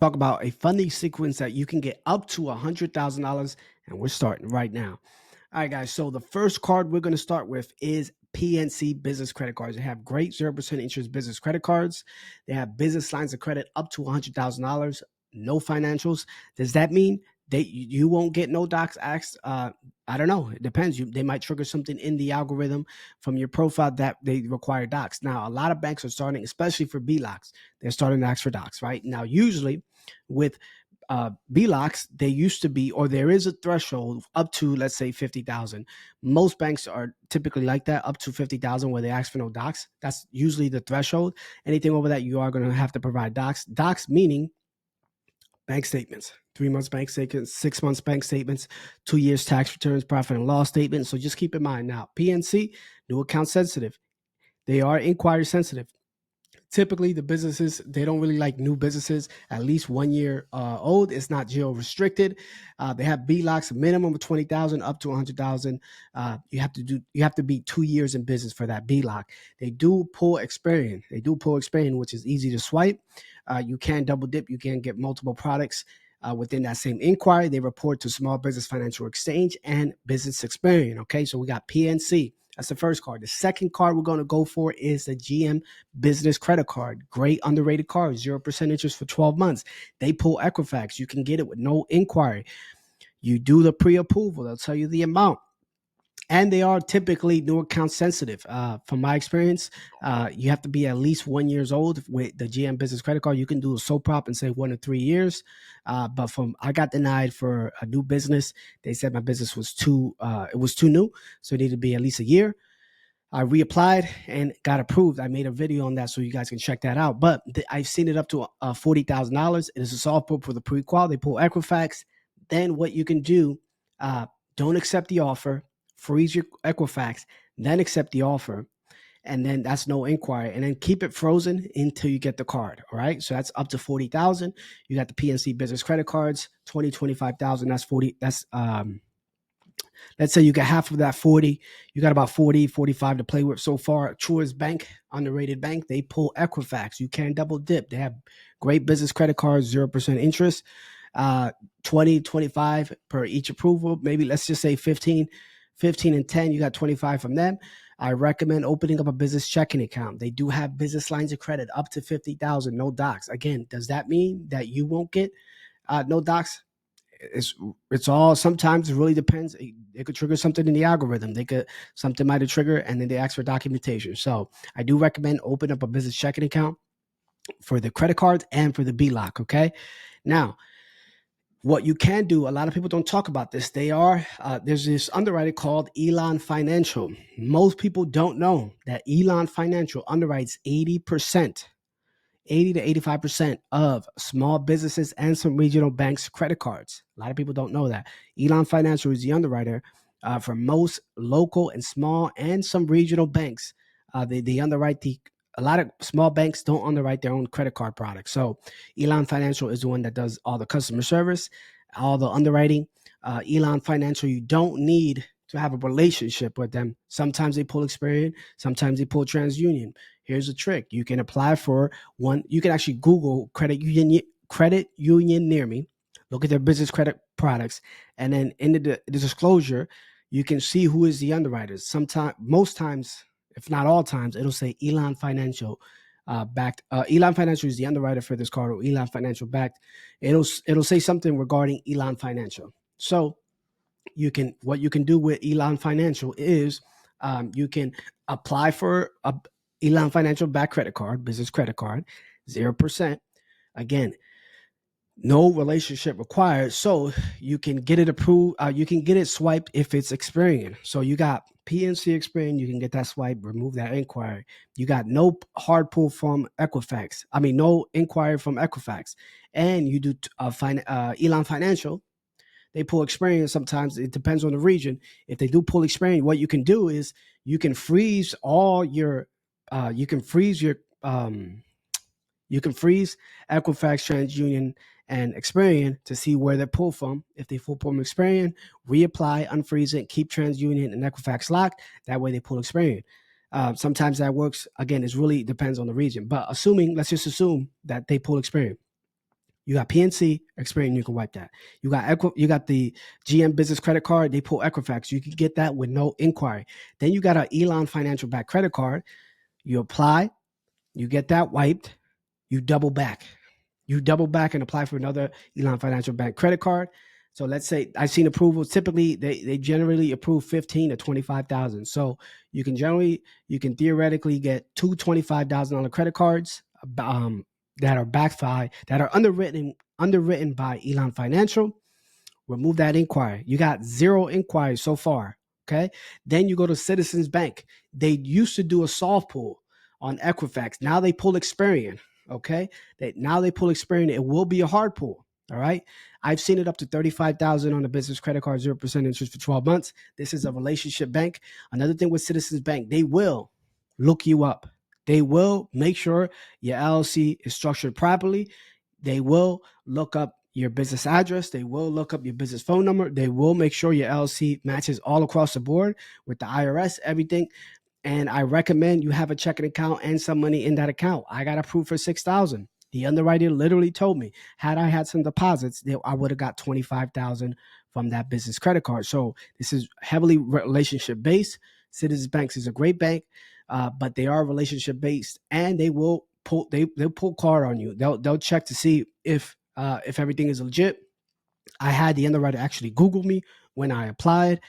Talk about a funding sequence that you can get up to $100,000, and we're starting right now. All right, guys. So the first card we're going to start with is PNC business credit cards. They have great 0% interest business credit cards. They have business lines of credit up to $100,000. No financials. Does that mean you won't get no docs asked? I don't know. It depends. They might trigger something in the algorithm from your profile that they require docs. Now, a lot of banks are starting, especially for BLOCs, they're starting to ask for docs, right? Now, usually with BLOCs, they used to be, or there is a threshold up to, let's say, 50,000. Most banks are typically like that, up to 50,000, where they ask for no docs. That's usually the threshold. Anything over that, you are going to have to provide docs. Docs meaning bank statements, 3 months bank statements, 6 months bank statements, 2 years tax returns, profit and loss statement. So just keep in mind now, PNC, new account sensitive. They are inquiry sensitive. Typically, the businesses, they don't really like new businesses at least 1 year old. It's not geo restricted. They have BLOCs, a minimum of 20,000 up to 100,000. You have to be 2 years in business for that BLOC. They do pull Experian. Which is easy to swipe. You can double dip. You can get multiple products within that same inquiry. They report to Small Business Financial Exchange and Business Experian. Okay, so we got PNC. That's the first card. The second card we're going to go for is the GM Business Credit Card. Great underrated card, 0% interest for 12 months. They pull Equifax. You can get it with no inquiry. You do the pre-approval. They'll tell you the amount. And they are typically new account sensitive. From my experience, you have to be at least 1 year old with the GM Business Credit Card. You can do a sole prop and say 1 to 3 years. But I got denied for a new business. They said my business was too new, so it needed to be at least a year. I reapplied and got approved. I made a video on that, so you guys can check that out. But I've seen it up to $40,000. It is a soft pull for the pre-qual. They pull Equifax. Then what you can do, don't accept the offer, freeze your Equifax, then accept the offer, and then that's no inquiry, and then keep it frozen until you get the card. All right, so that's up to 40,000. You got the PNC business credit cards, 20, 25,000. That's 40. That's let's say you get half of that 40. You got about 40, 45 to play with so far. Truist Bank, underrated bank, they pull Equifax. You can double dip. They have great business credit cards, 0% interest, 20, 25 per each approval. Maybe let's just say 15 and 10. You got 25 from them. I recommend opening up a business checking account. They do have business lines of credit up to 50,000, no docs. Again, does that mean that you won't get no docs? It's all, sometimes it really depends. It could trigger something in the algorithm. Something might have triggered, and then they ask for documentation. So I do recommend open up a business checking account for the credit cards and for the BLOC. Okay. Now, what you can do, a lot of people don't talk about this. There's this underwriter called Elon Financial. Most people don't know that Elon Financial underwrites 80% to 85% of small businesses and some regional banks' credit cards. A lot of people don't know that. Elon Financial is the underwriter for most local and small and some regional banks. They underwrite a lot of small banks don't underwrite their own credit card products. So Elon Financial is the one that does all the customer service, all the underwriting. Elon Financial, you don't need to have a relationship with them. Sometimes they pull Experian, sometimes they pull TransUnion. Here's a trick. You can apply for one. You can actually Google credit union near me, look at their business credit products, and then in the disclosure, you can see who is the underwriters. Most times, if not all times, it'll say Elon Financial backed. Elon Financial is the underwriter for this card, or Elon Financial backed. It'll say something regarding Elon Financial. So what you can do with Elon Financial is you can apply for a Elon Financial backed credit card, business credit card, 0%. Again, no relationship required. So you can get it approved. You can get it swiped if it's Experian. So you got PNC Experian. You can get that swipe, remove that inquiry. You got no hard pull from Equifax. No inquiry from Equifax. And you do Elon Financial. They pull Experian sometimes. It depends on the region. If they do pull Experian, what you can do is you can freeze all your you can freeze Equifax, TransUnion, and Experian to see where they pull from. If they pull from Experian, reapply, unfreeze it, keep TransUnion and Equifax locked. That way they pull Experian. Sometimes that works. Again, it really depends on the region. But let's just assume that they pull Experian. You got PNC, Experian, you can wipe that. You got the GM Business Credit Card. They pull Equifax. You can get that with no inquiry. Then you got an Elon Financial back credit card. You apply, you get that wiped, you double back. You double back and apply for another Elon Financial Bank credit card. So let's say I've seen approvals. Typically, they generally approve 15 to 25,000. So you can theoretically get two $25,000 credit cards that are backed by, that are underwritten by Elon Financial. Remove that inquiry. You got 0 inquiries so far. Okay. Then you go to Citizens Bank. They used to do a soft pull on Equifax. Now they pull Experian. Okay. Now they pull Experian. It will be a hard pull. All right. I've seen it up to 35,000 on a business credit card, 0% interest for 12 months. This is a relationship bank. Another thing with Citizens Bank, they will look you up. They will make sure your LLC is structured properly. They will look up your business address. They will look up your business phone number. They will make sure your LLC matches all across the board with the IRS, everything. And I recommend you have a checking account and some money in that account. I got approved for $6,000. The underwriter literally told me, had I had some deposits, I would have got $25,000 from that business credit card. So this is heavily relationship based. Citizens Banks is a great bank, but they are relationship based, and they will they'll pull card on you. They'll check to see if everything is legit. I had the underwriter actually Google me when I applied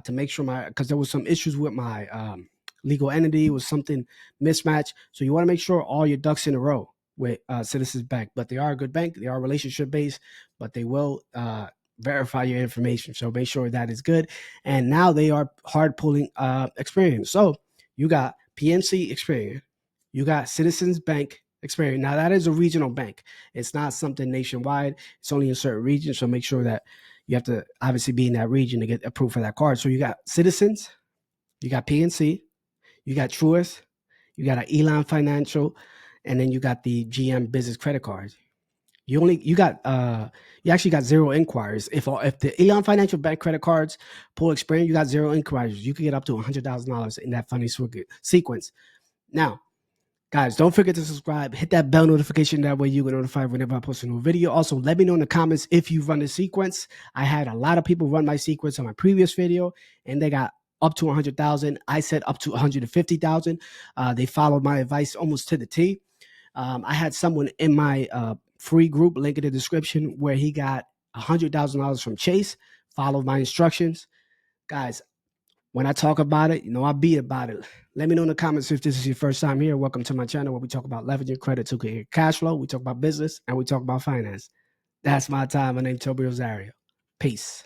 to make sure because there was some issues with my legal entity. It was something mismatched. So you want to make sure all your ducks in a row with Citizens Bank. But they are a good bank. They are relationship based, but they will verify your information. So make sure that is good. And now they are hard pulling Experian. So you got PNC Experian. You got Citizens Bank Experian. Now that is a regional bank. It's not something nationwide. It's only in certain regions. So make sure that you have to obviously be in that region to get approved for that card. So you got Citizens, you got PNC, you got Truist, you got an Elon Financial, and then you got the GM Business Credit Cards. You actually got 0 inquiries. If the Elon Financial Bank credit cards pull Experian, you got 0 inquiries. You could get up to $100,000 in that funding sequence. Now, guys, don't forget to subscribe. Hit that bell notification. That way you get notified whenever I post a new video. Also, let me know in the comments if you run the sequence. I had a lot of people run my sequence on my previous video, and they got up to 100,000. I said up to 150,000. They followed my advice almost to the T. I had someone in my free group, link in the description, where he got $100,000 from Chase, followed my instructions. Guys, when I talk about it, I be about it. Let me know in the comments if this is your first time here. Welcome to my channel where we talk about leveraging credit to create cash flow. We talk about business and we talk about finance. That's my time. My name's Toby Rosario. Peace.